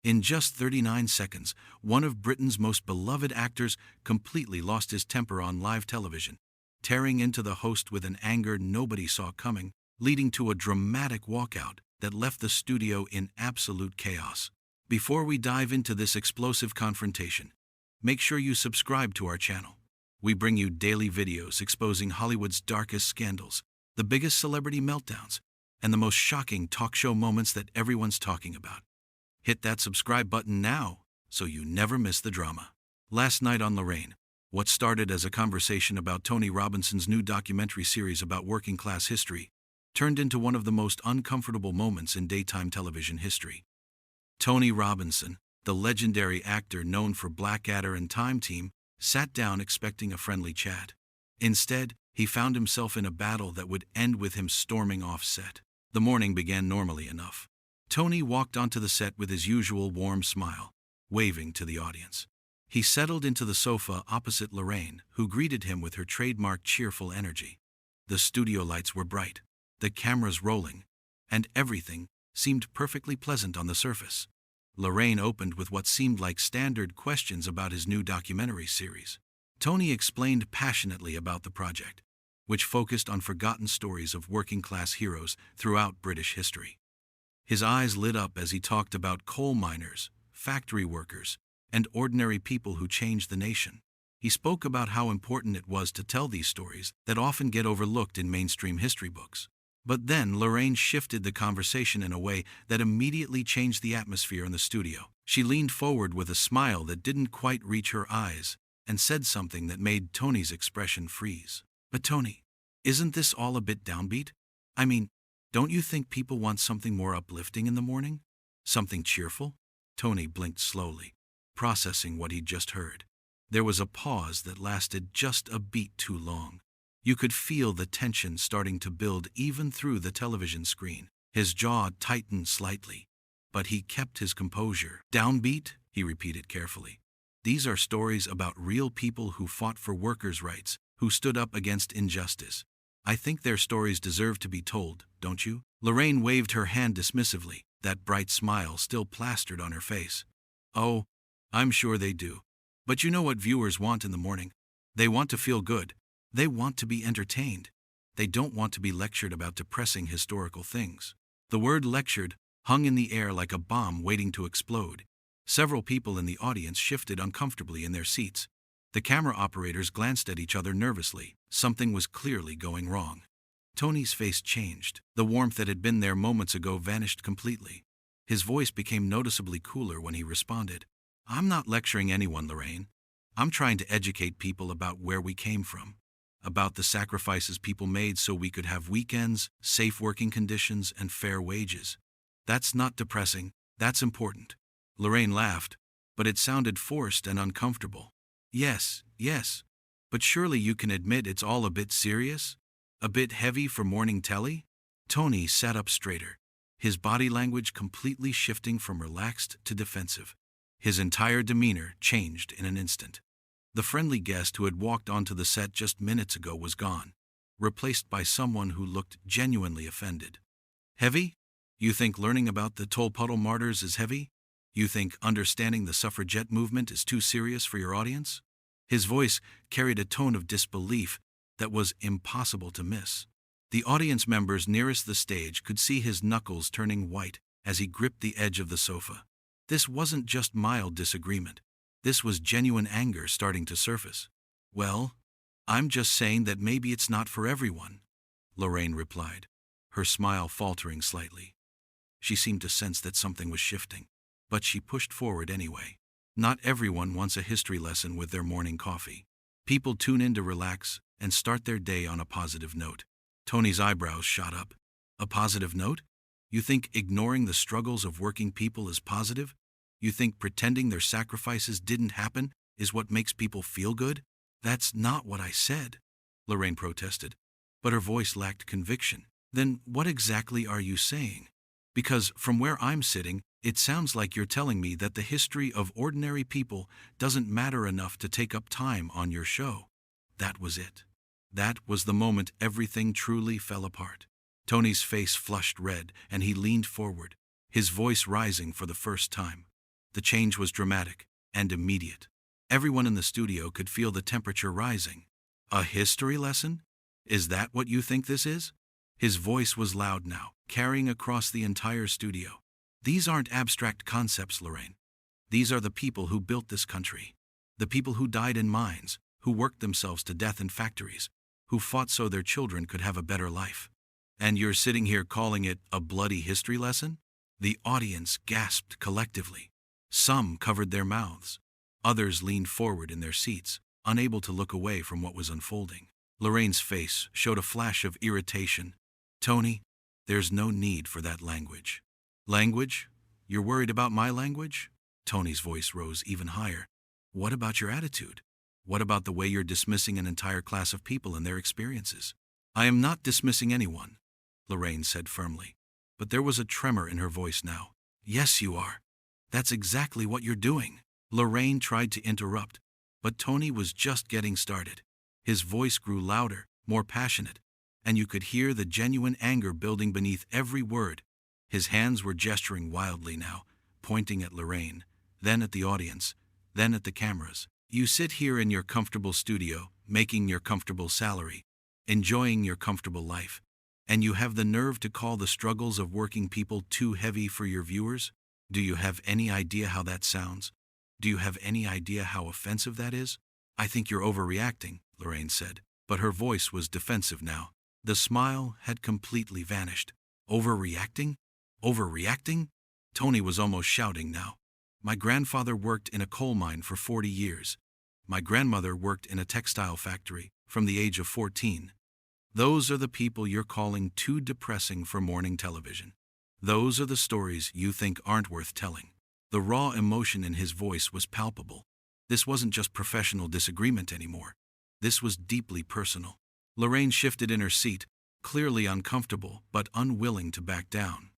In just 39 seconds, one of Britain's most beloved actors completely lost his temper on live television, tearing into the host with an anger nobody saw coming, leading to a dramatic walkout that left the studio in absolute chaos. Before we dive into this explosive confrontation, make sure you subscribe to our channel. We bring you daily videos exposing Hollywood's darkest scandals, the biggest celebrity meltdowns, and the most shocking talk show moments that everyone's talking about. Hit that subscribe button now so you never miss the drama. Last night on Lorraine, what started as a conversation about Tony Robinson's new documentary series about working-class history turned into one of the most uncomfortable moments in daytime television history. Tony Robinson, the legendary actor known for Blackadder and Time Team, sat down expecting a friendly chat. Instead, he found himself in a battle that would end with him storming off set. The morning began normally enough. Tony walked onto the set with his usual warm smile, waving to the audience. He settled into the sofa opposite Lorraine, who greeted him with her trademark cheerful energy. The studio lights were bright, the cameras rolling, and everything seemed perfectly pleasant on the surface. Lorraine opened with what seemed like standard questions about his new documentary series. Tony explained passionately about the project, which focused on forgotten stories of working-class heroes throughout British history. His eyes lit up as he talked about coal miners, factory workers, and ordinary people who changed the nation. He spoke about how important it was to tell these stories that often get overlooked in mainstream history books. But then Lorraine shifted the conversation in a way that immediately changed the atmosphere in the studio. She leaned forward with a smile that didn't quite reach her eyes and said something that made Tony's expression freeze. "But Tony, isn't this all a bit downbeat? I mean, don't you think people want something more uplifting in the morning? Something cheerful?" Tony blinked slowly, processing what he'd just heard. There was a pause that lasted just a beat too long. You could feel the tension starting to build even through the television screen. His jaw tightened slightly, but he kept his composure. "Downbeat?" he repeated carefully. "These are stories about real people who fought for workers' rights, who stood up against injustice. I think their stories deserve to be told, don't you?" Lorraine waved her hand dismissively, that bright smile still plastered on her face. "Oh, I'm sure they do. But you know what viewers want in the morning? They want to feel good. They want to be entertained. They don't want to be lectured about depressing historical things." The word lectured hung in the air like a bomb waiting to explode. Several people in the audience shifted uncomfortably in their seats. The camera operators glanced at each other nervously. Something was clearly going wrong. Tony's face changed. The warmth that had been there moments ago vanished completely. His voice became noticeably cooler when he responded. "I'm not lecturing anyone, Lorraine. I'm trying to educate people about where we came from, about the sacrifices people made so we could have weekends, safe working conditions, and fair wages. That's not depressing, that's important." Lorraine laughed, but it sounded forced and uncomfortable. Yes, but surely you can admit it's all a bit serious? A bit heavy for morning telly?" Tony sat up straighter, his body language completely shifting from relaxed to defensive. His entire demeanor changed in an instant. The friendly guest who had walked onto the set just minutes ago was gone, replaced by someone who looked genuinely offended. "Heavy? You think learning about the Tolpuddle martyrs is heavy? You think understanding the suffragette movement is too serious for your audience?" His voice carried a tone of disbelief that was impossible to miss. The audience members nearest the stage could see his knuckles turning white as he gripped the edge of the sofa. This wasn't just mild disagreement. This was genuine anger starting to surface. "Well, I'm just saying that maybe it's not for everyone," Lorraine replied, her smile faltering slightly. She seemed to sense that something was shifting, but she pushed forward anyway. Not everyone wants a history lesson with their morning coffee. People tune in to relax and start their day on a positive note. Tony's eyebrows shot up. "A positive note? You think ignoring the struggles of working people is positive? You think pretending their sacrifices didn't happen is what makes people feel good?" "That's not what I said," Lorraine protested, but her voice lacked conviction. "Then what exactly are you saying? Because from where I'm sitting, it sounds like you're telling me that the history of ordinary people doesn't matter enough to take up time on your show." That was it. That was the moment everything truly fell apart. Tony's face flushed red, and he leaned forward, his voice rising for the first time. The change was dramatic and immediate. Everyone in the studio could feel the temperature rising. A history lesson? Is that what you think this is? His voice was loud now, carrying across the entire studio. These aren't abstract concepts, Lorraine. These are the people who built this country. The people who died in mines, who worked themselves to death in factories, who fought so their children could have a better life. And you're sitting here calling it a bloody history lesson? The audience gasped collectively. Some covered their mouths. Others leaned forward in their seats, unable to look away from what was unfolding. Lorraine's face showed a flash of irritation. Tony, there's no need for that language. Language? You're worried about my language? Tony's voice rose even higher. What about your attitude? What about the way you're dismissing an entire class of people and their experiences? I am not dismissing anyone, Lorraine said firmly. But there was a tremor in her voice now. Yes, you are. That's exactly what you're doing. Lorraine tried to interrupt, but Tony was just getting started. His voice grew louder, more passionate, and you could hear the genuine anger building beneath every word. His hands were gesturing wildly now, pointing at Lorraine, then at the audience, then at the cameras. You sit here in your comfortable studio, making your comfortable salary, enjoying your comfortable life, and you have the nerve to call the struggles of working people too heavy for your viewers? Do you have any idea how that sounds? Do you have any idea how offensive that is? I think you're overreacting, Lorraine said, but her voice was defensive now. The smile had completely vanished. Overreacting? Overreacting? Tony was almost shouting now. My grandfather worked in a coal mine for 40 years. My grandmother worked in a textile factory from the age of 14. Those are the people you're calling too depressing for morning television. Those are the stories you think aren't worth telling. The raw emotion in his voice was palpable. This wasn't just professional disagreement anymore. This was deeply personal. Lorraine shifted in her seat, clearly uncomfortable but unwilling to back down.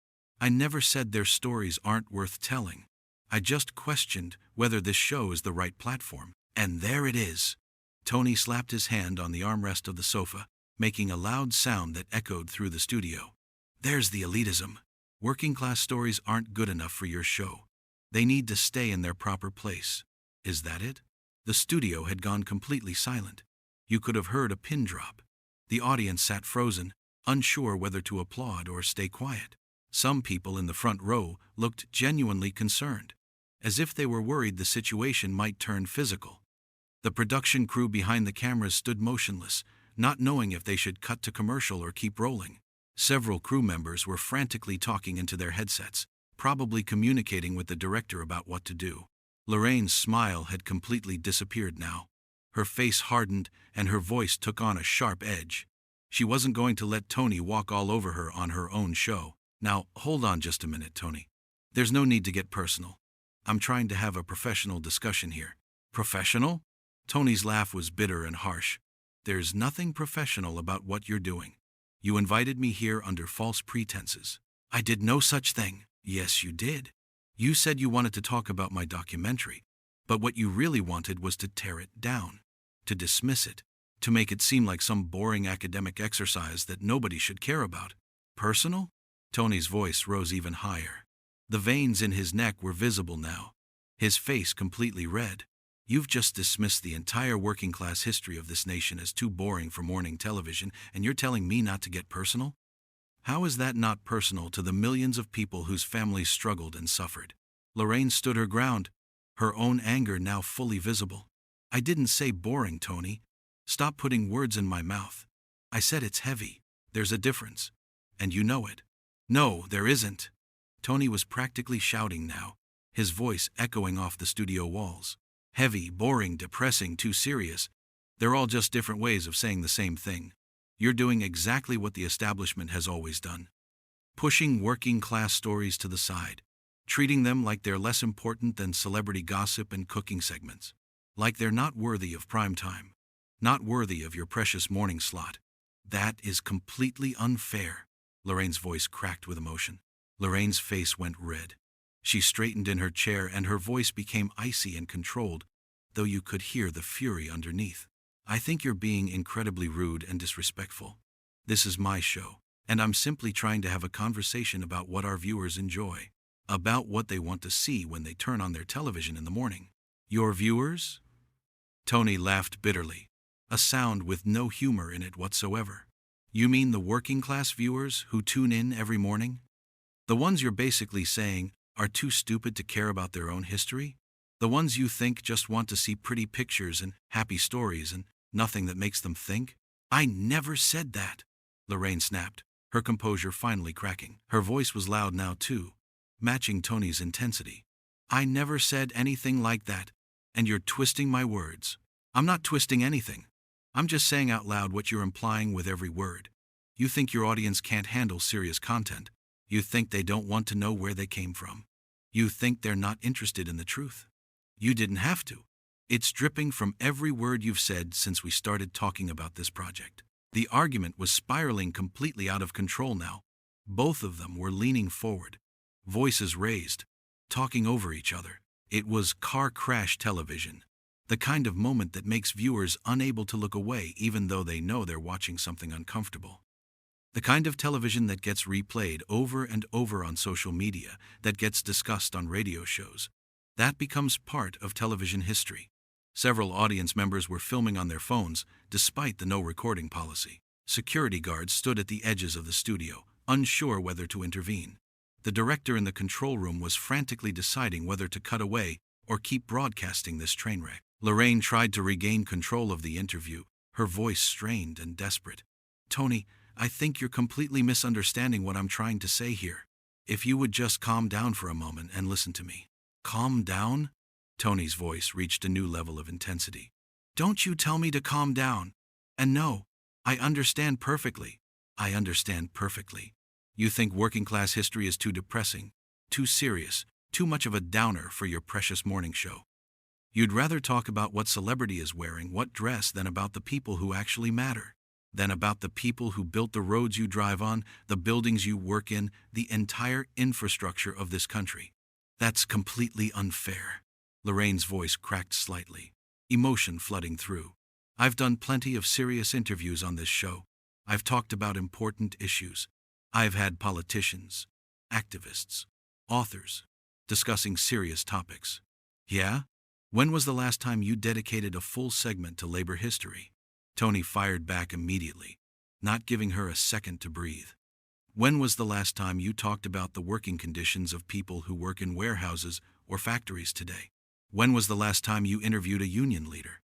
I never said their stories aren't worth telling. I just questioned whether this show is the right platform. And there it is. Tony slapped his hand on the armrest of the sofa, making a loud sound that echoed through the studio. There's the elitism. Working-class stories aren't good enough for your show. They need to stay in their proper place. Is that it? The studio had gone completely silent. You could have heard a pin drop. The audience sat frozen, unsure whether to applaud or stay quiet. Some people in the front row looked genuinely concerned, as if they were worried the situation might turn physical. The production crew behind the cameras stood motionless, not knowing if they should cut to commercial or keep rolling. Several crew members were frantically talking into their headsets, probably communicating with the director about what to do. Lorraine's smile had completely disappeared now. Her face hardened and her voice took on a sharp edge. She wasn't going to let Tony walk all over her on her own show. Now, hold on just a minute, Tony. There's no need to get personal. I'm trying to have a professional discussion here. Professional? Tony's laugh was bitter and harsh. There's nothing professional about what you're doing. You invited me here under false pretenses. I did no such thing. Yes, you did. You said you wanted to talk about my documentary, but what you really wanted was to tear it down, to dismiss it, to make it seem like some boring academic exercise that nobody should care about. Personal? Tony's voice rose even higher. The veins in his neck were visible now, his face completely red. You've just dismissed the entire working-class history of this nation as too boring for morning television, and you're telling me not to get personal? How is that not personal to the millions of people whose families struggled and suffered? Lorraine stood her ground, her own anger now fully visible. I didn't say boring, Tony. Stop putting words in my mouth. I said it's heavy. There's a difference. And you know it. No, there isn't. Tony was practically shouting now, his voice echoing off the studio walls. Heavy, boring, depressing, too serious. They're all just different ways of saying the same thing. You're doing exactly what the establishment has always done. Pushing working-class stories to the side, treating them like they're less important than celebrity gossip and cooking segments. Like they're not worthy of prime time, not worthy of your precious morning slot. That is completely unfair. Lorraine's voice cracked with emotion. Lorraine's face went red. She straightened in her chair and her voice became icy and controlled, though you could hear the fury underneath. I think you're being incredibly rude and disrespectful. This is my show, and I'm simply trying to have a conversation about what our viewers enjoy. about what they want to see when they turn on their television in the morning. Your viewers? Tony laughed bitterly, a sound with no humor in it whatsoever. You mean the working class viewers who tune in every morning? The ones you're basically saying are too stupid to care about their own history? The ones you think just want to see pretty pictures and happy stories and nothing that makes them think? I never said that, Lorraine snapped, her composure finally cracking. Her voice was loud now too, matching Tony's intensity. I never said anything like that, and you're twisting my words. I'm not twisting anything. I'm just saying out loud what you're implying with every word. You think your audience can't handle serious content. You think they don't want to know where they came from. You think they're not interested in the truth. You didn't have to. It's dripping from every word you've said since we started talking about this project. The argument was spiraling completely out of control now. Both of them were leaning forward, voices raised, talking over each other. It was car crash television, the kind of moment that makes viewers unable to look away even though they know they're watching something uncomfortable. The kind of television that gets replayed over and over on social media, that gets discussed on radio shows. That becomes part of television history. Several audience members were filming on their phones, despite the no recording policy. Security guards stood at the edges of the studio, unsure whether to intervene. The director in the control room was frantically deciding whether to cut away or keep broadcasting this train wreck. Lorraine tried to regain control of the interview, her voice strained and desperate. Tony, I think you're completely misunderstanding what I'm trying to say here. If you would just calm down for a moment and listen to me. Calm down? Tony's voice reached a new level of intensity. Don't you tell me to calm down. And no, I understand perfectly. I understand perfectly. You think working class history is too depressing, too serious, too much of a downer for your precious morning show. You'd rather talk about what celebrity is wearing what dress than about the people who actually matter, than about the people who built the roads you drive on, the buildings you work in, the entire infrastructure of this country. That's completely unfair. Lorraine's voice cracked slightly, emotion flooding through. I've done plenty of serious interviews on this show. I've talked about important issues. I've had politicians, activists, authors, discussing serious topics. Yeah? When was the last time you dedicated a full segment to labor history? Tony fired back immediately, not giving her a second to breathe. When was the last time you talked about the working conditions of people who work in warehouses or factories today? When was the last time you interviewed a union leader?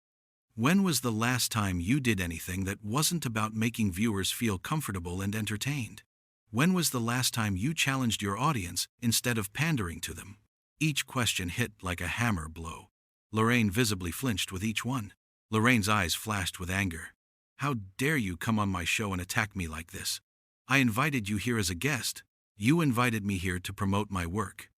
When was the last time you did anything that wasn't about making viewers feel comfortable and entertained? When was the last time you challenged your audience instead of pandering to them? Each question hit like a hammer blow. Lorraine visibly flinched with each one. Lorraine's eyes flashed with anger. How dare you come on my show and attack me like this? I invited you here as a guest. You invited me here to promote my work.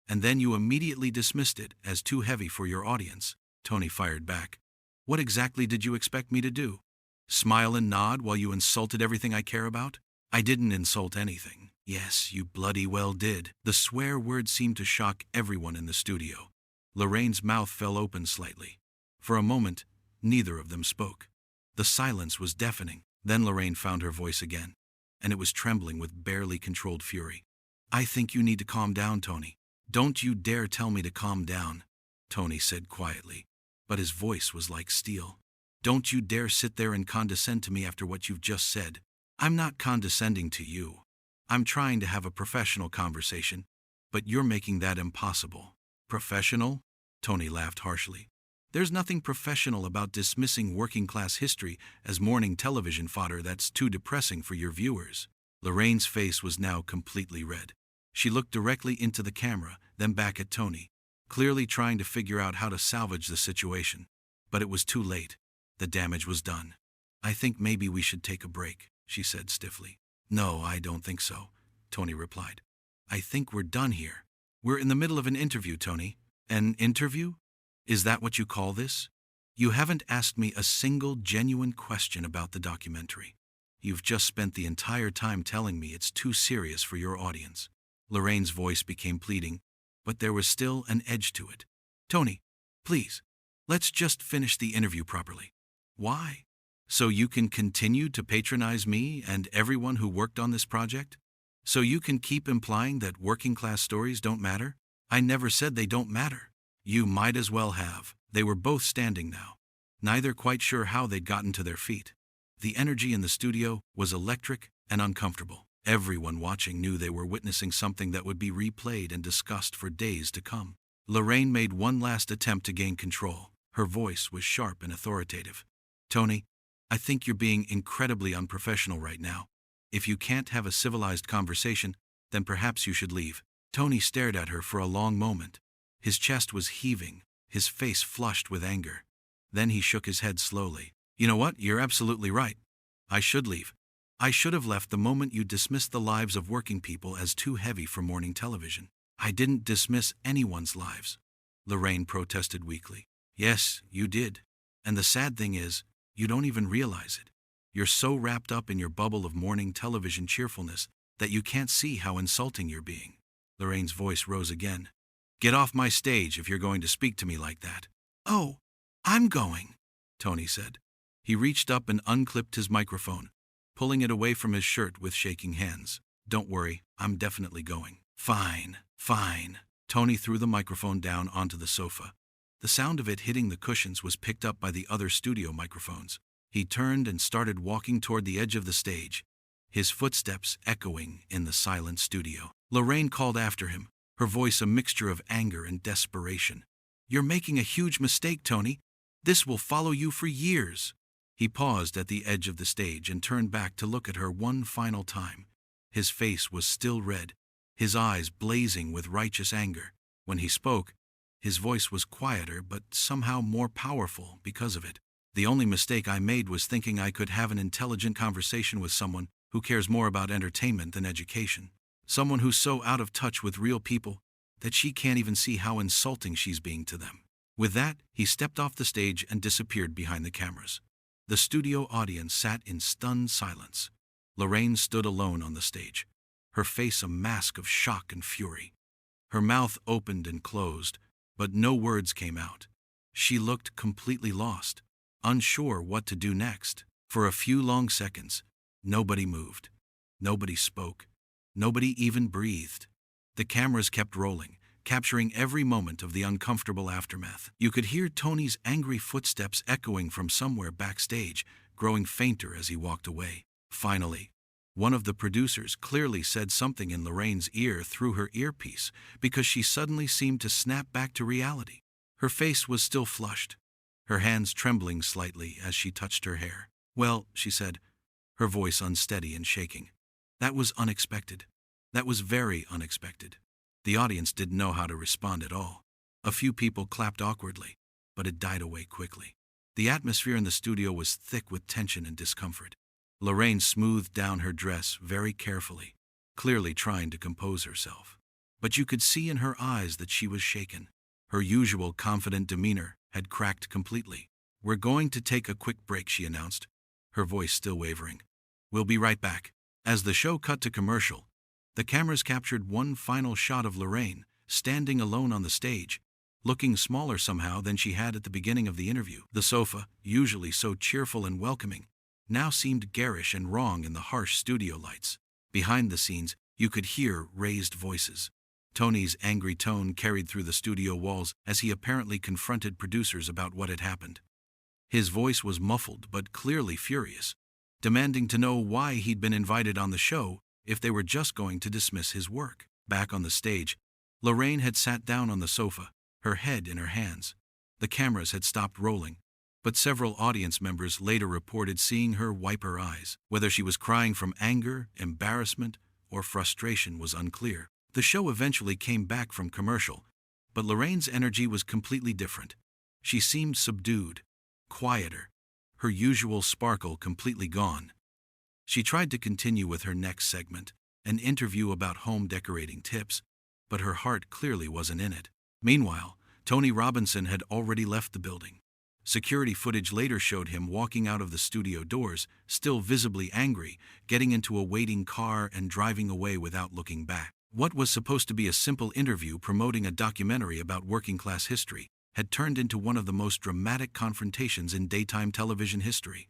And then you immediately dismissed it as too heavy for your audience, Tony fired back. What exactly did you expect me to do? Smile and nod while you insulted everything I care about? I didn't insult anything. Yes, you bloody well did. The swear word seemed to shock everyone in the studio. Lorraine's mouth fell open slightly. For a moment, neither of them spoke. The silence was deafening. Then Lorraine found her voice again, and it was trembling with barely controlled fury. I think you need to calm down, Tony. Don't you dare tell me to calm down, Tony said quietly, but his voice was like steel. Don't you dare sit there and condescend to me after what you've just said. I'm not condescending to you. I'm trying to have a professional conversation, but you're making that impossible. Professional? Tony laughed harshly. There's nothing professional about dismissing working-class history as morning television fodder that's too depressing for your viewers. Lorraine's face was now completely red. She looked directly into the camera, then back at Tony, clearly trying to figure out how to salvage the situation. But it was too late. The damage was done. I think maybe we should take a break, she said stiffly. No, I don't think so, Tony replied. I think we're done here. We're in the middle of an interview, Tony. An interview? Is that what you call this? You haven't asked me a single genuine question about the documentary. You've just spent the entire time telling me it's too serious for your audience. Lorraine's voice became pleading, but there was still an edge to it. Tony, please, let's just finish the interview properly. Why? So you can continue to patronize me and everyone who worked on this project? So you can keep implying that working-class stories don't matter? I never said they don't matter. You might as well have. They were both standing now, neither quite sure how they'd gotten to their feet. The energy in the studio was electric and uncomfortable. Everyone watching knew they were witnessing something that would be replayed and discussed for days to come. Lorraine made one last attempt to gain control. Her voice was sharp and authoritative. Tony, I think you're being incredibly unprofessional right now. If you can't have a civilized conversation, then perhaps you should leave. Tony stared at her for a long moment. His chest was heaving, his face flushed with anger. Then he shook his head slowly. You know what? You're absolutely right. I should leave. I should have left the moment you dismissed the lives of working people as too heavy for morning television. I didn't dismiss anyone's lives, Lorraine protested weakly. Yes, you did. And the sad thing is, you don't even realize it. You're so wrapped up in your bubble of morning television cheerfulness that you can't see how insulting you're being. Lorraine's voice rose again. Get off my stage if you're going to speak to me like that. Oh, I'm going, Tony said. He reached up and unclipped his microphone, pulling it away from his shirt with shaking hands. Don't worry, I'm definitely going. Fine, fine. Tony threw the microphone down onto the sofa. The sound of it hitting the cushions was picked up by the other studio microphones. He turned and started walking toward the edge of the stage, his footsteps echoing in the silent studio. Lorraine called after him, her voice a mixture of anger and desperation. You're making a huge mistake, Tony. This will follow you for years. He paused at the edge of the stage and turned back to look at her one final time. His face was still red, his eyes blazing with righteous anger. When he spoke, his voice was quieter but somehow more powerful because of it. The only mistake I made was thinking I could have an intelligent conversation with someone who cares more about entertainment than education. Someone who's so out of touch with real people that she can't even see how insulting she's being to them. With that, he stepped off the stage and disappeared behind the cameras. The studio audience sat in stunned silence. Lorraine stood alone on the stage, her face a mask of shock and fury. Her mouth opened and closed, but no words came out. She looked completely lost, unsure what to do next. For a few long seconds, nobody moved. Nobody spoke. Nobody even breathed. The cameras kept rolling, capturing every moment of the uncomfortable aftermath. You could hear Tony's angry footsteps echoing from somewhere backstage, growing fainter as he walked away. Finally, one of the producers clearly said something in Lorraine's ear through her earpiece because she suddenly seemed to snap back to reality. Her face was still flushed, her hands trembling slightly as she touched her hair. Well, she said, her voice unsteady and shaking. That was unexpected. That was very unexpected. The audience didn't know how to respond at all. A few people clapped awkwardly, but it died away quickly. The atmosphere in the studio was thick with tension and discomfort. Lorraine smoothed down her dress very carefully, clearly trying to compose herself. But you could see in her eyes that she was shaken. Her usual confident demeanor had cracked completely. We're going to take a quick break, she announced, her voice still wavering. We'll be right back. As the show cut to commercial, the cameras captured one final shot of Lorraine, standing alone on the stage, looking smaller somehow than she had at the beginning of the interview. The sofa, usually so cheerful and welcoming, now seemed garish and wrong in the harsh studio lights. Behind the scenes, you could hear raised voices. Tony's angry tone carried through the studio walls as he apparently confronted producers about what had happened. His voice was muffled but clearly furious, demanding to know why he'd been invited on the show if they were just going to dismiss his work. Back on the stage, Lorraine had sat down on the sofa, her head in her hands. The cameras had stopped rolling, but several audience members later reported seeing her wipe her eyes. Whether she was crying from anger, embarrassment, or frustration was unclear. The show eventually came back from commercial, but Lorraine's energy was completely different. She seemed subdued, quieter, her usual sparkle completely gone. She tried to continue with her next segment, an interview about home decorating tips, but her heart clearly wasn't in it. Meanwhile, Tony Robinson had already left the building. Security footage later showed him walking out of the studio doors, still visibly angry, getting into a waiting car and driving away without looking back. What was supposed to be a simple interview promoting a documentary about working-class history had turned into one of the most dramatic confrontations in daytime television history.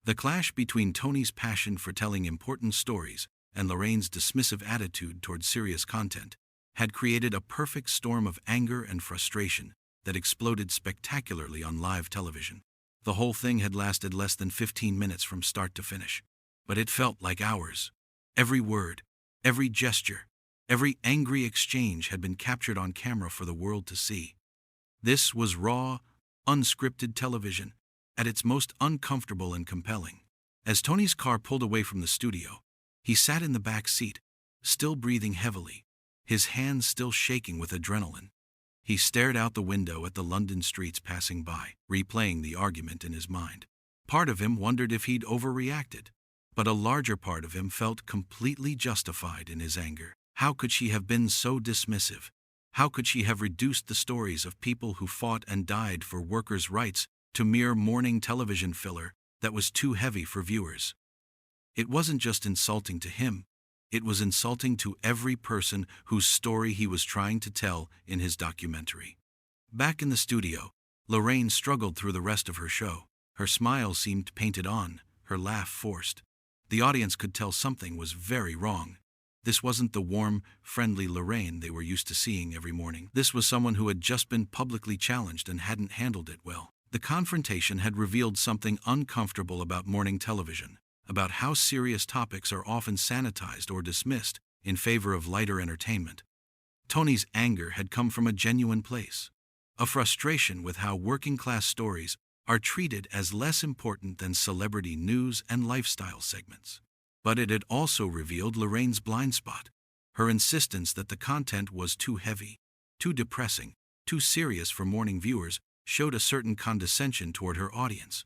The clash between Tony's passion for telling important stories and Lorraine's dismissive attitude toward serious content had created a perfect storm of anger and frustration that exploded spectacularly on live television. The whole thing had lasted less than 15 minutes from start to finish, but it felt like hours. Every word, every gesture, every angry exchange had been captured on camera for the world to see. This was raw, unscripted television, at its most uncomfortable and compelling. As Tony's car pulled away from the studio, he sat in the back seat, still breathing heavily, his hands still shaking with adrenaline. He stared out the window at the London streets passing by, replaying the argument in his mind. Part of him wondered if he'd overreacted, but a larger part of him felt completely justified in his anger. How could she have been so dismissive? How could she have reduced the stories of people who fought and died for workers' rights to mere morning television filler that was too heavy for viewers? It wasn't just insulting to him, it was insulting to every person whose story he was trying to tell in his documentary. Back in the studio, Lorraine struggled through the rest of her show. Her smile seemed painted on, her laugh forced. The audience could tell something was very wrong. This wasn't the warm, friendly Lorraine they were used to seeing every morning. This was someone who had just been publicly challenged and hadn't handled it well. The confrontation had revealed something uncomfortable about morning television, about how serious topics are often sanitized or dismissed in favor of lighter entertainment. Tony's anger had come from a genuine place, a frustration with how working-class stories are treated as less important than celebrity news and lifestyle segments. But it had also revealed Lorraine's blind spot, her insistence that the content was too heavy, too depressing, too serious for morning viewers showed a certain condescension toward her audience.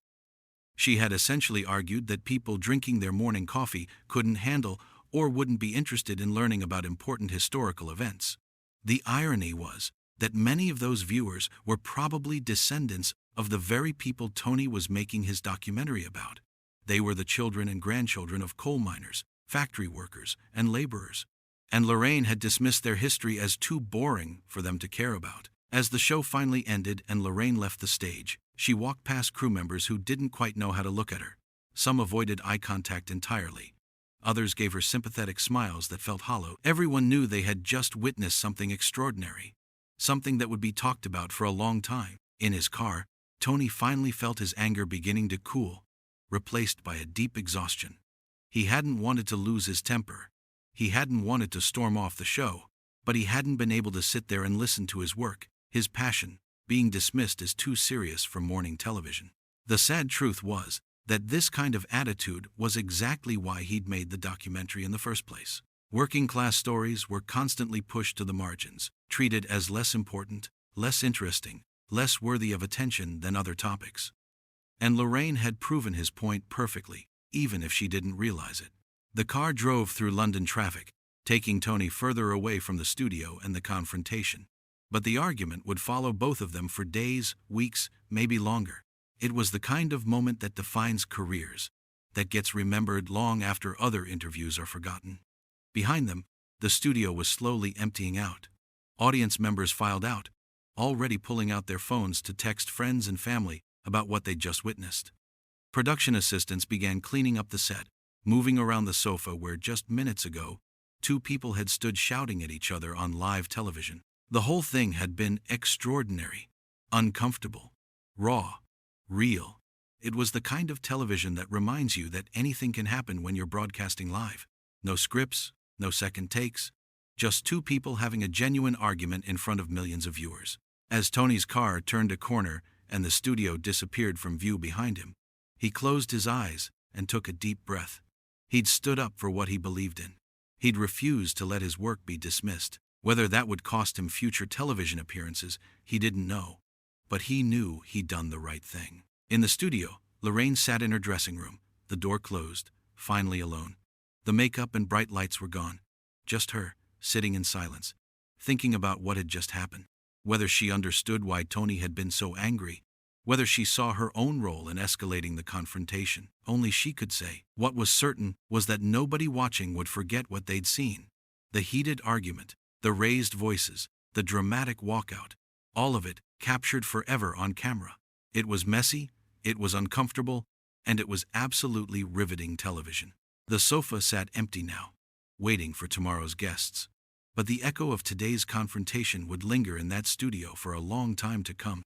She had essentially argued that people drinking their morning coffee couldn't handle or wouldn't be interested in learning about important historical events. The irony was that many of those viewers were probably descendants of the very people Tony was making his documentary about. They were the children and grandchildren of coal miners, factory workers, and laborers. And Lorraine had dismissed their history as too boring for them to care about. As the show finally ended and Lorraine left the stage, she walked past crew members who didn't quite know how to look at her. Some avoided eye contact entirely. Others gave her sympathetic smiles that felt hollow. Everyone knew they had just witnessed something extraordinary, something that would be talked about for a long time. In his car, Tony finally felt his anger beginning to cool, replaced by a deep exhaustion. He hadn't wanted to lose his temper. He hadn't wanted to storm off the show, but he hadn't been able to sit there and listen to his work, his passion, being dismissed as too serious for morning television. The sad truth was that this kind of attitude was exactly why he'd made the documentary in the first place. Working-class stories were constantly pushed to the margins, treated as less important, less interesting, less worthy of attention than other topics. And Lorraine had proven his point perfectly, even if she didn't realize it. The car drove through London traffic, taking Tony further away from the studio and the confrontation. But the argument would follow both of them for days, weeks, maybe longer. It was the kind of moment that defines careers, that gets remembered long after other interviews are forgotten. Behind them, the studio was slowly emptying out. Audience members filed out, already pulling out their phones to text friends and family about what they'd just witnessed. Production assistants began cleaning up the set, moving around the sofa where just minutes ago, two people had stood shouting at each other on live television. The whole thing had been extraordinary, uncomfortable, raw, real. It was the kind of television that reminds you that anything can happen when you're broadcasting live. No scripts, no second takes, just two people having a genuine argument in front of millions of viewers. As Tony's car turned a corner and the studio disappeared from view behind him, he closed his eyes and took a deep breath. He'd stood up for what he believed in. He'd refused to let his work be dismissed. Whether that would cost him future television appearances, he didn't know. But he knew he'd done the right thing. In the studio, Lorraine sat in her dressing room, the door closed, finally alone. The makeup and bright lights were gone. Just her, sitting in silence, thinking about what had just happened. Whether she understood why Tony had been so angry, whether she saw her own role in escalating the confrontation, only she could say. What was certain was that nobody watching would forget what they'd seen. The heated argument, the raised voices, the dramatic walkout, all of it captured forever on camera. It was messy, it was uncomfortable, and it was absolutely riveting television. The sofa sat empty now. waiting for tomorrow's guests. But the echo of today's confrontation would linger in that studio for a long time to come.